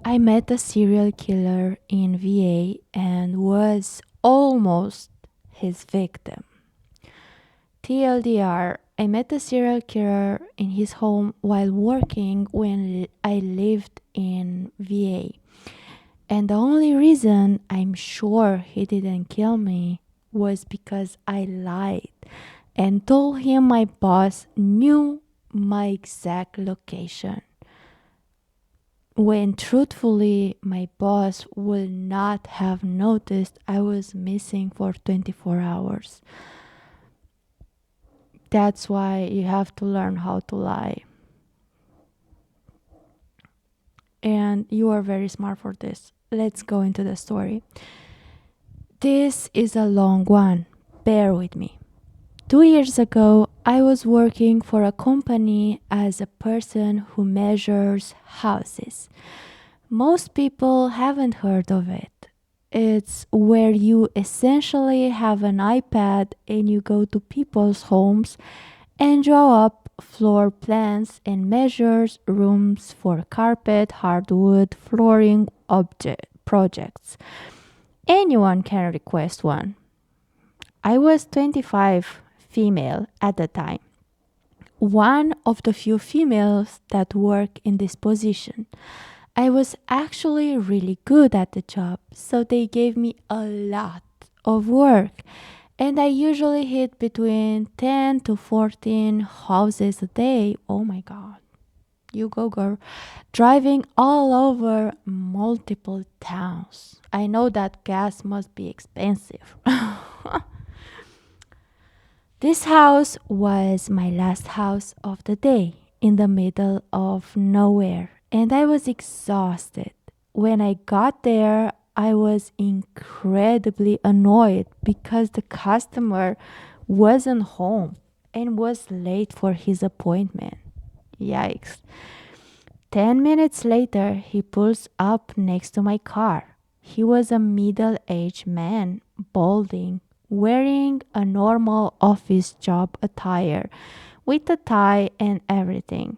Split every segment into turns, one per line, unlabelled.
I met a serial killer in VA and was almost his victim. TLDR, I met a serial killer in his home while working when I lived in VA. And the only reason I'm sure he didn't kill me was because I lied and told him my boss knew my exact location. When truthfully, my boss would not have noticed I was missing for 24 hours. That's why you have to learn how to lie. And you are very smart for this. Let's go into the story. This is a long one. Bear with me. 2 years ago, I was working for a company as a person who measures houses. Most people haven't heard of it. It's where you essentially have an iPad and you go to people's homes and draw up floor plans and measures rooms for carpet, hardwood, flooring projects. Anyone can request one. I was 25, female at the time. One of the few females that work in this position. I was actually really good at the job, so they gave me a lot of work. And I usually hit between 10 to 14 houses a day. Oh my god. You go, girl. Driving all over multiple towns. I know that gas must be expensive. This house was my last house of the day in the middle of nowhere, and I was exhausted. When I got there, I was incredibly annoyed because the customer wasn't home and was late for his appointment. Yikes. 10 minutes later, he pulls up next to my car. He was a middle aged man, balding, wearing a normal office job attire with a tie and everything.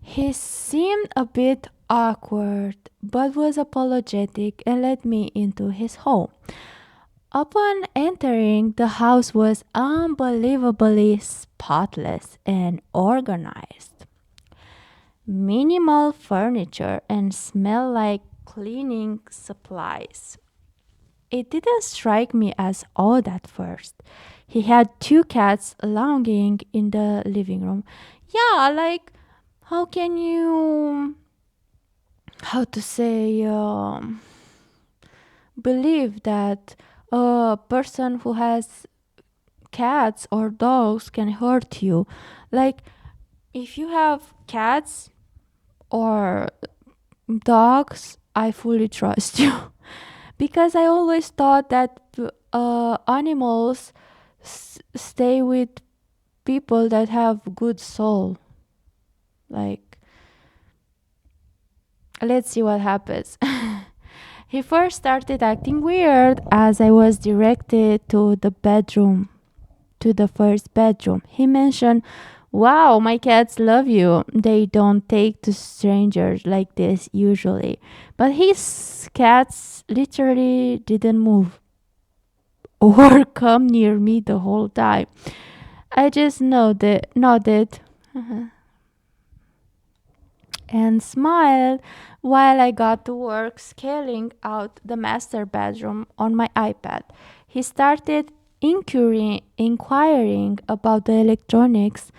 He seemed a bit awkward but was apologetic and let me into his home. Upon entering, the house was unbelievably spotless and organized. Minimal furniture and smell like cleaning supplies. It didn't strike me as odd at first. He had two cats lounging in the living room. Yeah, like, how can you, how to say, believe that a person who has cats or dogs can hurt you? Like, if you have cats or dogs, I fully trust you. Because I always thought that animals stay with people that have good soul. Like, let's see what happens. He first started acting weird as I was directed to the first bedroom. He mentioned, "Wow, my cats love you. They don't take to strangers like this usually." But his cats literally didn't move or come near me the whole time. I just nodded and smiled while I got to work scaling out the master bedroom on my iPad. He started inquiring about the electronics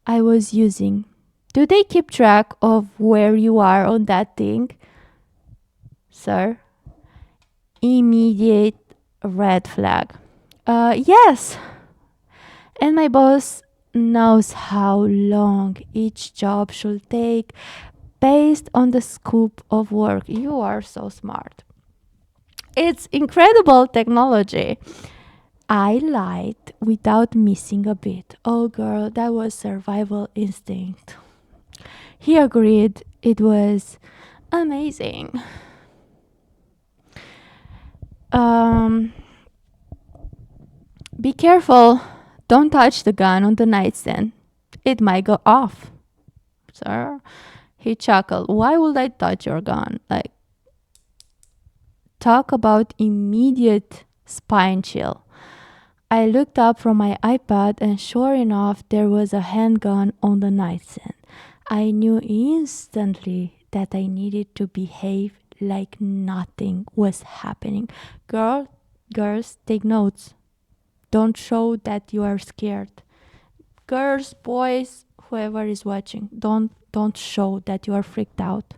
I was using. "Do they keep track of where you are on that thing, sir?" Immediate red flag. Yes. And my boss knows how long each job should take based on the scope of work. You are so smart. It's incredible technology. I lied without missing a bit. Oh, girl, that was survival instinct. He agreed it was amazing. Um, be careful. Don't touch the gun on the nightstand. It might go off, sir. He chuckled. Why would I touch your gun? Like, talk about immediate spine chill. I looked up from my iPad and sure enough, there was a handgun on the nightstand. I knew instantly that I needed to behave like nothing was happening. Girls, take notes. Don't show that you are scared. Girls, boys, whoever is watching, don't show that you are freaked out.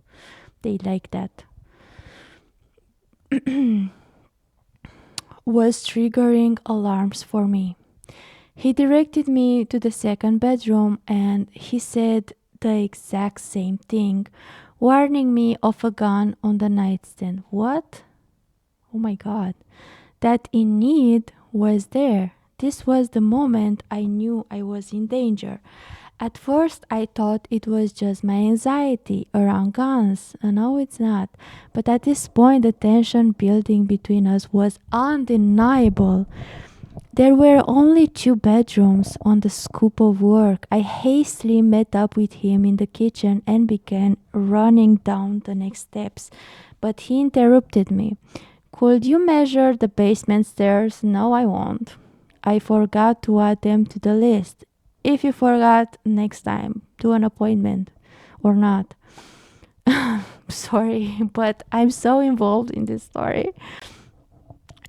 They like that. Was triggering alarms for me. He directed me to the second bedroom and he said the exact same thing, warning me of a gun on the nightstand. What? Oh my god. That in need was there. This was the moment I knew I was in danger. At first, I thought it was just my anxiety around guns. No, it's not. But at this point, the tension building between us was undeniable. There were only 2 bedrooms on the scoop of work. I hastily met up with him in the kitchen and began running down the next steps. But he interrupted me. Could you measure the basement stairs? No, I won't. I forgot to add them to the list. If you forgot, next time, do an appointment or not. Sorry, but I'm so involved in this story.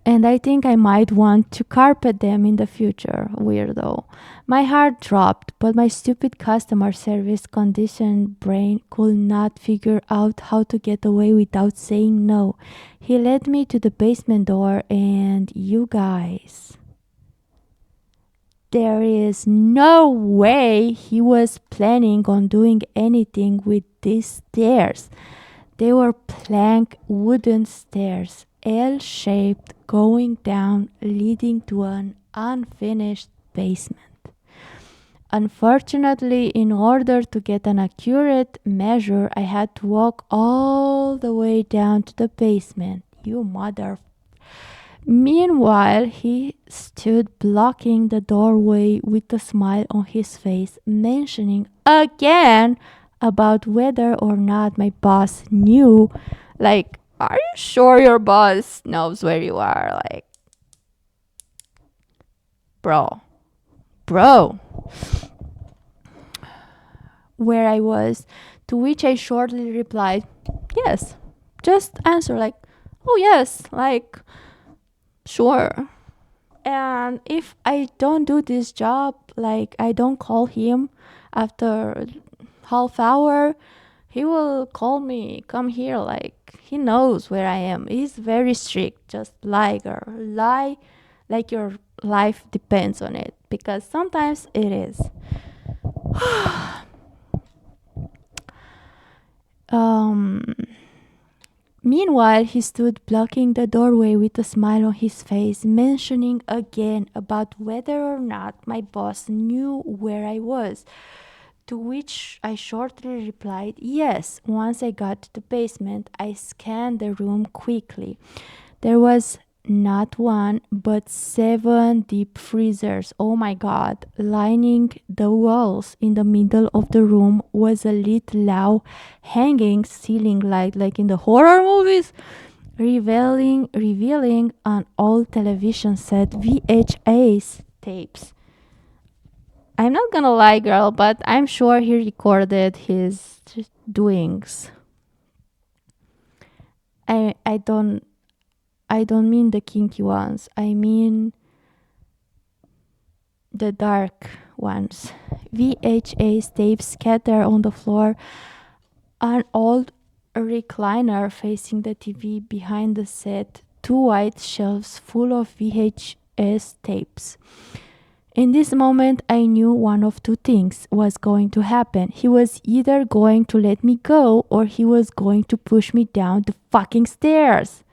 And I think I might want to carpet them in the future, weirdo. My heart dropped, but my stupid customer service conditioned brain could not figure out how to get away without saying no. He led me to the basement door, and you guys, there is no way he was planning on doing anything with these stairs. They were plank wooden stairs, L-shaped, going down, leading to an unfinished basement. Unfortunately, in order to get an accurate measure, I had to walk all the way down to the basement. You mother. Meanwhile, he stood blocking the doorway with a smile on his face, mentioning again about whether or not my boss knew. Like, are you sure your boss knows where you are? Like, bro, where I was, to which I shortly replied, yes. Just answer like, oh yes, like, sure. And if I don't do this job, like I don't call him after half hour, he will call me, come here, like he knows where I am. He's very strict. Just lie, girl. Lie like your life depends on it. Because sometimes it is. um Meanwhile, he stood blocking the doorway with a smile on his face, mentioning again about whether or not my boss knew where I was. To which I shortly replied, yes. Once I got to the basement, I scanned the room quickly. There was not one, but 7 deep freezers. Oh my god. Lining the walls. In the middle of the room was a lit low hanging ceiling light like in the horror movies, revealing an old television set, VHS tapes. I'm not gonna lie, girl, but I'm sure he recorded his doings. I don't mean the kinky ones. I mean the dark ones. VHS tapes scattered on the floor. An old recliner facing the TV behind the set. 2 white shelves full of VHS tapes. In this moment, I knew one of 2 things was going to happen. He was either going to let me go or he was going to push me down the fucking stairs.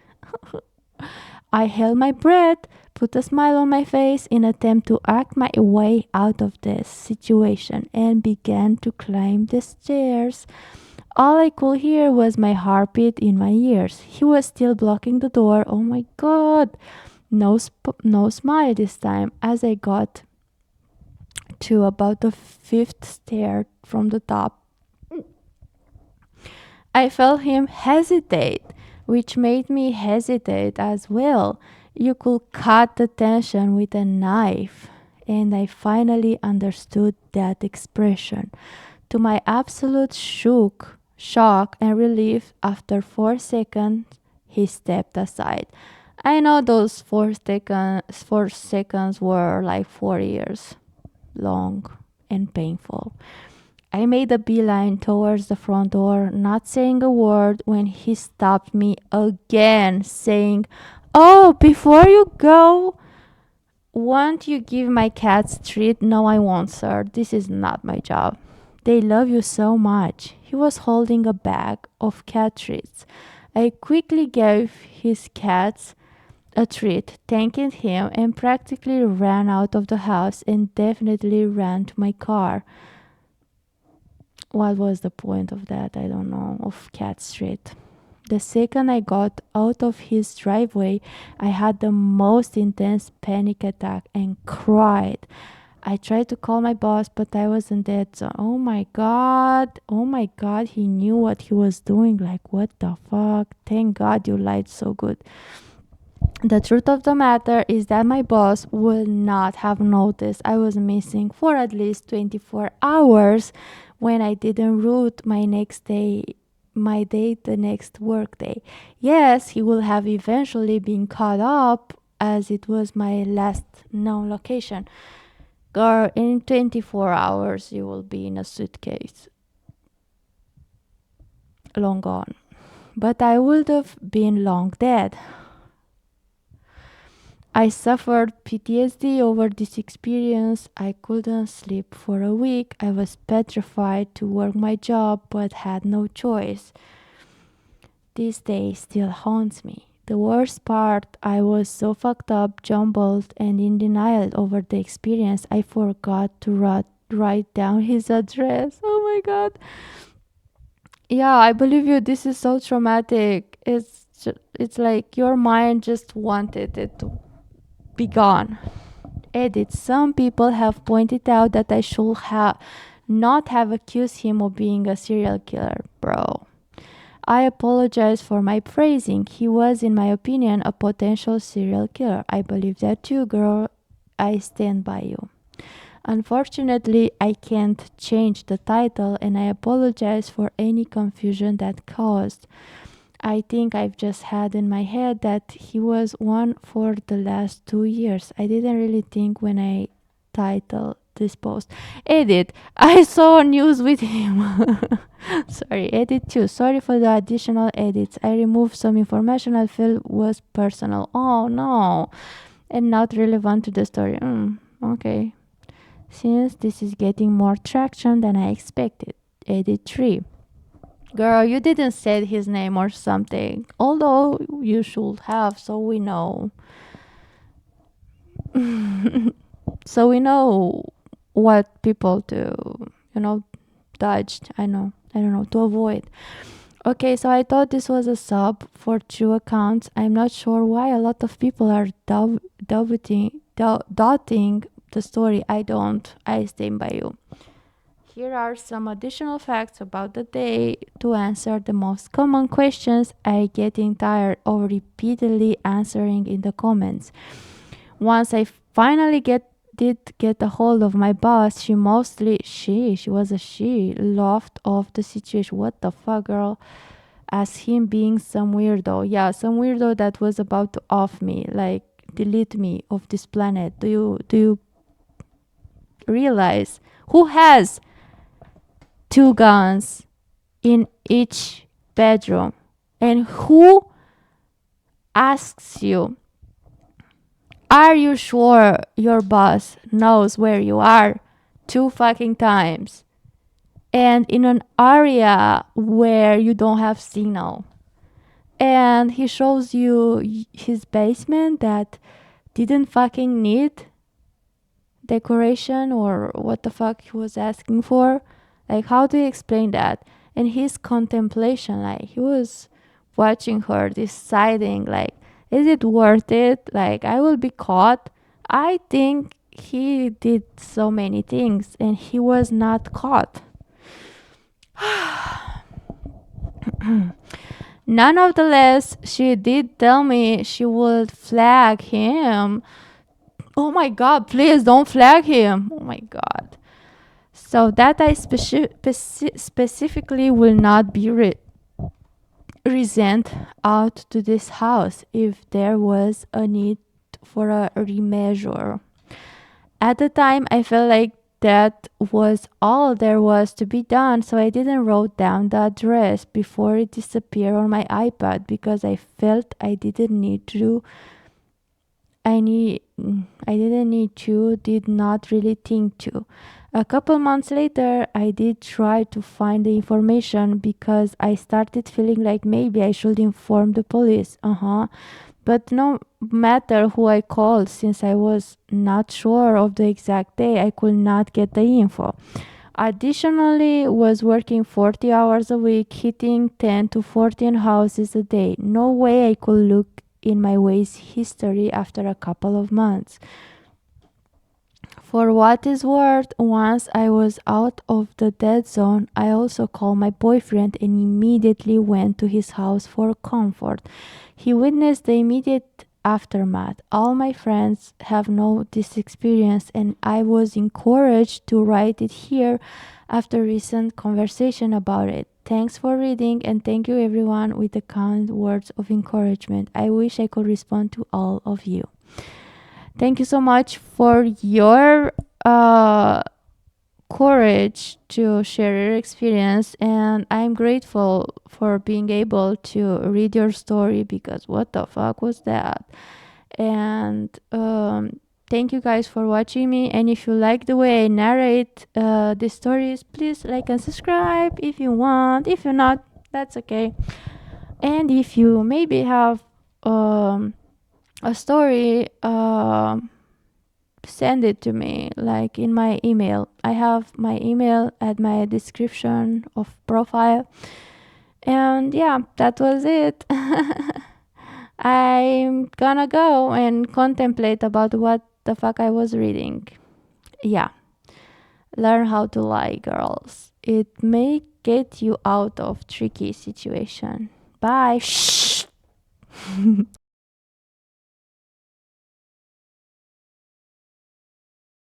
I held my breath, put a smile on my face in attempt to act my way out of this situation, and began to climb the stairs. All I could hear was my heartbeat in my ears. He was still blocking the door. Oh my god. No smile this time. As I got to about the 5th stair from the top, I felt him hesitate, which made me hesitate as well. You could cut the tension with a knife, and I finally understood that expression. To my absolute shock and relief, after 4 seconds, he stepped aside. I know those 4 seconds were like 4 years long and painful. I made a beeline towards the front door, not saying a word, when he stopped me again, saying, "Oh, before you go, won't you give my cats treat?" "No, I won't, sir. This is not my job. They love you so much." He was holding a bag of cat treats. I quickly gave his cats a treat, thanked him, and practically ran out of the house and definitely ran to my car. What was the point of that? I don't know, of Cat Street. The second I got out of his driveway, I had the most intense panic attack and cried. I tried to call my boss, but I was in dead zone. Oh my god, he knew what he was doing. Like, what the fuck? Thank God you lied so good. The truth of the matter is that my boss would not have noticed I was missing for at least 24 hours when I didn't route my day the next workday. Yes, he would have eventually been caught up as it was my last known location. Girl, in 24 hours you will be in a suitcase. Long gone. But I would have been long dead. I suffered PTSD over this experience. I couldn't sleep for a week. I was petrified to work my job but had no choice. This day still haunts me. The worst part, I was so fucked up, jumbled, and in denial over the experience, I forgot to write down his address. Oh my god. Yeah, I believe you. This is so traumatic. It's like your mind just wanted it to be gone. Edit. Some people have pointed out that I should have not have accused him of being a serial killer, bro. I apologize for my phrasing. He was, in my opinion, a potential serial killer. I believe that too, girl. I stand by you. Unfortunately, I can't change the title, and I apologize for any confusion that caused. I think I've just had in my head that he was one for the last 2 years. I didn't really think when I titled this post. Edit. I saw news with him. Sorry, edit too. Sorry for the additional edits. I removed some information I felt was personal. Oh no. And not relevant to the story. Okay. Since this is getting more traction than I expected. Edit 3. Girl, you didn't say his name or something. Although you should have, so we know. So we know what people do, dodged. I don't know, to avoid. Okay, so I thought this was a sub for true accounts. I'm not sure why a lot of people are doubting the story. I don't. I stand by you. Here are some additional facts about the day to answer the most common questions I getting tired of repeatedly answering in the comments. Once I finally did get a hold of my boss, she was a she, laughed off the situation. What the fuck, girl? As him being some weirdo. Yeah, some weirdo that was about to off me, like delete me off this planet. Do you realize who has 2 guns in each bedroom? And who asks you, are you sure your boss knows where you are? 2 fucking times. And in an area where you don't have signal. And he shows you his basement that didn't fucking need decoration or what the fuck he was asking for. Like, how do you explain that? And his contemplation, like, he was watching her, deciding, like, is it worth it? Like, I will be caught. I think he did so many things and he was not caught. Nonetheless, she did tell me she would flag him. Oh my god, please don't flag him. Oh my god. So that I specifically will not be resent out to this house if there was a need for a remeasure. At the time, I felt like that was all there was to be done, so I didn't wrote down the address before it disappeared on my iPad because I felt I didn't need to. I didn't need to, did not really think to. A couple months later, I did try to find the information because I started feeling like maybe I should inform the police. But no matter who I called, since I was not sure of the exact day, I could not get the info. Additionally, was working 40 hours a week, hitting 10 to 14 houses a day. No way I could look in my way's history after a couple of months. For what is worth, once I was out of the dead zone, I also called my boyfriend and immediately went to his house for comfort. He witnessed the immediate aftermath. All my friends have known this experience, and I was encouraged to write it here after recent conversation about it. Thanks for reading, and thank you everyone with the kind words of encouragement. I wish I could respond to all of you. Thank you so much for your courage to share your experience, and I'm grateful for being able to read your story because what the fuck was that? And thank you guys for watching me, and if you like the way I narrate the stories, please like and subscribe if you want. If you're not, that's okay. And if you maybe have a story, send it to me like in my email. I have my email at my description of profile. And yeah, that was it. I'm gonna go and contemplate about what the fuck I was reading. Yeah, learn how to lie, girls. It may get you out of tricky situation. Bye. Shh.